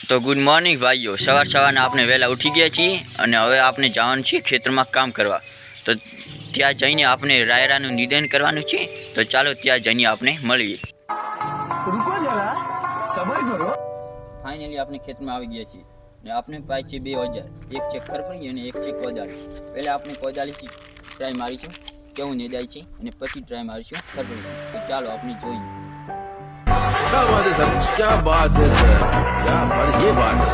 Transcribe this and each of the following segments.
તો good morning ભાઈઓ, સવારના આપણે વહેલા ઉઠી ગયા છીએ અને હવે આપણે જવાનું છે ખેતરમાં કામ કરવા. તો ત્યાં જઈને આપણે રાયરાનું નિદાન કરવાનું છે. તો ચાલો ત્યાં જઈને આપણે મળીએ. रुको जरा सबर करो. ફાઇનલી આપણે ખેતરમાં આવી ગયા છીએ ને આપણે પાસે છે 2 ઓજાર, એક છે ખરપડી અને એક છે કોદાળી. પહેલાં આપણે કોદાળીથી ટ્રાય મારીશું કેવું નિદાય છે અને પછી ટ્રાય મારીશું ખરપડી. તો ચાલો આપણે જોઈએ. क्या बात है सर, क्या बात है सर, क्या बात, ये बात है.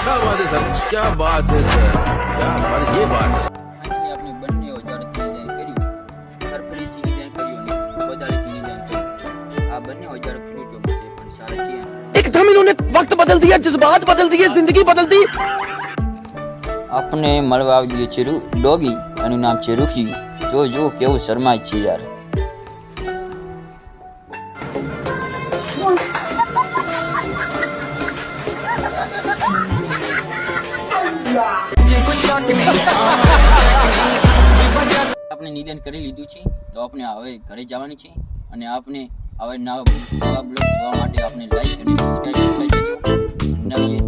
क्या बात है सर, क्या बात है सर, क्या बात, ये बात है. ફાઇનલી આપણે બંને ઓજારથી નિદાન કર્યું, ખરપડીથી નિદાન કર્યું અને કોદાળીથી નિદાન કર્યું. આ બંને ઓજાર ખેડૂતો માટે પણ સારા છે. एकदम इन्होंने वक्त बदल दिया, जज्बात बदल दिए, जिंदगी बदल दी. આપણે મળવા આવી ગયો છે ડોગી, એનું નામ છે રૂફી. જો કેવું શરમાય છે યાર. આપણે નિદાન કરી લીધું છે, તો આપણે હવે ઘરે જવાનું છે અને આપણે હવે નવા બ્લોગ જોવા માટે આપણે લાઈક અને સબસ્ક્રાઇબ કરી દેજો. નવીએ